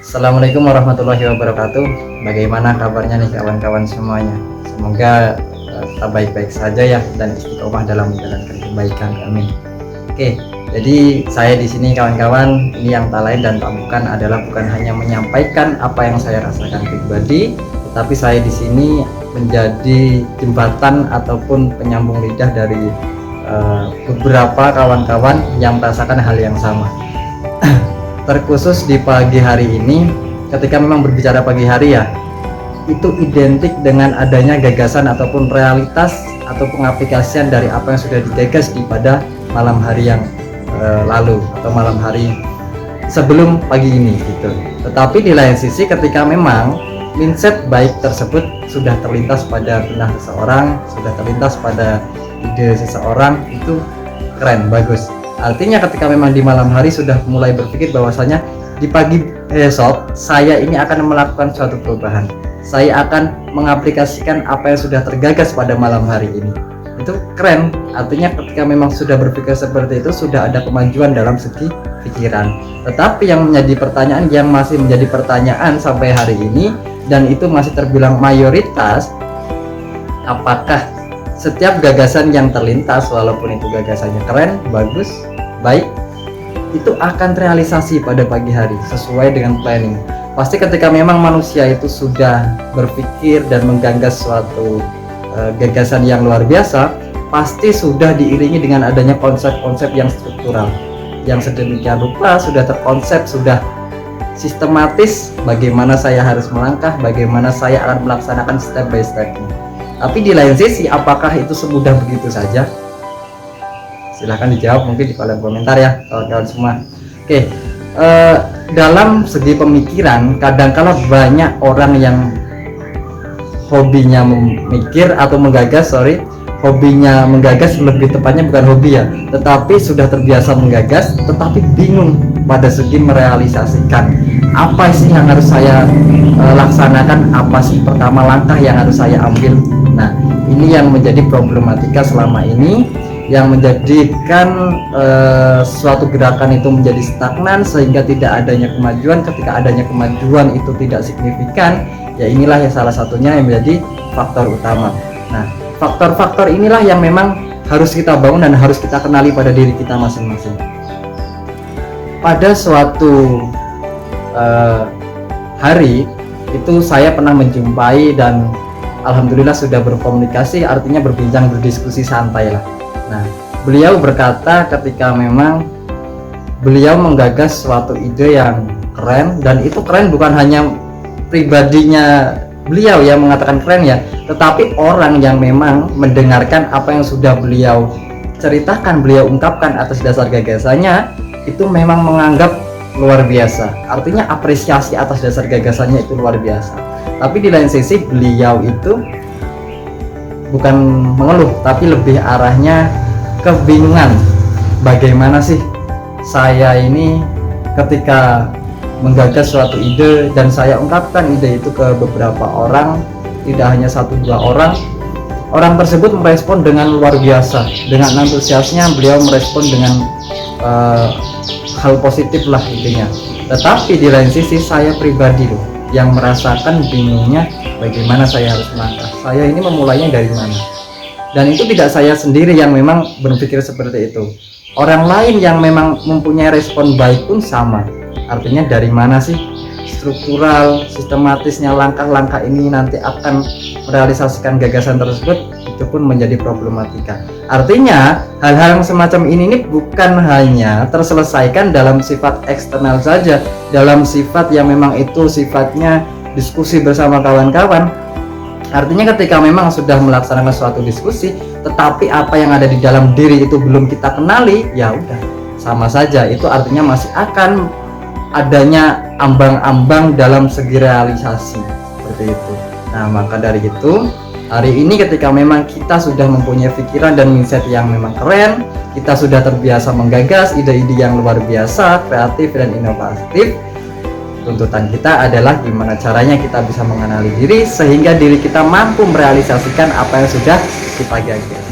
Assalamualaikum warahmatullahi wabarakatuh. Bagaimana kabarnya nih kawan-kawan semuanya? Semoga tetap baik-baik saja ya dan istiqomah dalam menjalankan kebaikan. Amin. Oke, jadi saya di sini kawan-kawan, ini yang tak lain dan tak bukan adalah bukan hanya menyampaikan apa yang saya rasakan pribadi, tetapi saya di sini menjadi jembatan ataupun penyambung lidah dari beberapa kawan-kawan yang merasakan hal yang sama. Terkhusus di pagi hari ini, ketika memang berbicara pagi hari ya, itu identik dengan adanya gagasan ataupun realitas atau pengaplikasian dari apa yang sudah digagas di pada malam hari yang lalu atau malam hari sebelum pagi ini gitu. Tetapi di lain sisi ketika memang mindset baik tersebut sudah terlintas pada benak seseorang, sudah terlintas pada ide seseorang, itu keren, bagus. Artinya ketika memang di malam hari sudah mulai berpikir bahwasanya di pagi esok saya ini akan melakukan suatu perubahan, saya akan mengaplikasikan apa yang sudah tergagas pada malam hari ini, itu keren. Artinya ketika memang sudah berpikir seperti itu, sudah ada kemajuan dalam segi pikiran. Tetapi yang menjadi pertanyaan, yang masih menjadi pertanyaan sampai hari ini, dan itu masih terbilang mayoritas, apakah setiap gagasan yang terlintas, walaupun itu gagasannya keren, bagus, baik, itu akan terrealisasi pada pagi hari sesuai dengan planning. Pasti ketika memang manusia itu sudah berpikir dan menggagas suatu gagasan yang luar biasa, pasti sudah diiringi dengan adanya konsep-konsep yang struktural, yang sedemikian rupa sudah terkonsep, sudah sistematis bagaimana saya harus melangkah, bagaimana saya akan melaksanakan step by step-nya. Tapi di lain sisi, apakah itu semudah begitu saja? Silahkan dijawab mungkin di kolom komentar ya kawan-kawan semua. Oke, dalam segi pemikiran, kadang-kala banyak orang yang hobinya memikir atau menggagas, hobinya menggagas, lebih tepatnya bukan hobi ya, tetapi sudah terbiasa menggagas, tetapi bingung pada segi merealisasikan apa sih yang harus saya laksanakan, apa sih pertama langkah yang harus saya ambil. Nah, ini yang menjadi problematika selama ini, yang menjadikan suatu gerakan itu menjadi stagnan sehingga tidak adanya kemajuan. Ketika adanya kemajuan itu tidak signifikan, ya inilah ya salah satunya yang menjadi faktor utama. Nah, faktor-faktor inilah yang memang harus kita bangun dan harus kita kenali pada diri kita masing-masing. Pada suatu hari itu saya pernah menjumpai dan alhamdulillah sudah berkomunikasi, artinya berbincang, berdiskusi santai lah. Nah, beliau berkata ketika memang beliau menggagas suatu ide yang keren, dan itu keren bukan hanya pribadinya beliau yang mengatakan keren ya, tetapi orang yang memang mendengarkan apa yang sudah beliau ceritakan, beliau ungkapkan atas dasar gagasannya, itu memang menganggap luar biasa. Artinya apresiasi atas dasar gagasannya itu luar biasa. Tapi di lain sisi beliau itu bukan mengeluh, tapi lebih arahnya kebingungan. Bagaimana sih saya ini ketika menggagas suatu ide dan saya ungkapkan ide itu ke beberapa orang, tidak hanya 1-2 orang tersebut merespon dengan luar biasa, dengan antusiasnya beliau merespon dengan hal positif lah intinya. Tetapi di lain sisi saya pribadi loh yang merasakan bingungnya, bagaimana saya harus melangkah, saya ini memulainya dari mana. Dan itu tidak saya sendiri yang memang berpikir seperti itu, orang lain yang memang mempunyai respon baik pun sama. Artinya dari mana sih struktural, sistematisnya langkah-langkah ini nanti akan merealisasikan gagasan tersebut, itu pun menjadi problematika. Artinya hal-hal yang semacam ini bukan hanya terselesaikan dalam sifat eksternal saja, dalam sifat yang memang itu sifatnya diskusi bersama kawan-kawan. Artinya ketika memang sudah melaksanakan suatu diskusi, tetapi apa yang ada di dalam diri itu belum kita kenali, ya udah sama saja, itu artinya masih akan adanya ambang-ambang dalam segi realisasi seperti itu. Nah, maka dari itu hari ini ketika memang kita sudah mempunyai pikiran dan mindset yang memang keren, kita sudah terbiasa menggagas ide-ide yang luar biasa, kreatif dan inovatif, tuntutan kita adalah gimana caranya kita bisa mengenali diri sehingga diri kita mampu merealisasikan apa yang sudah kita gagas.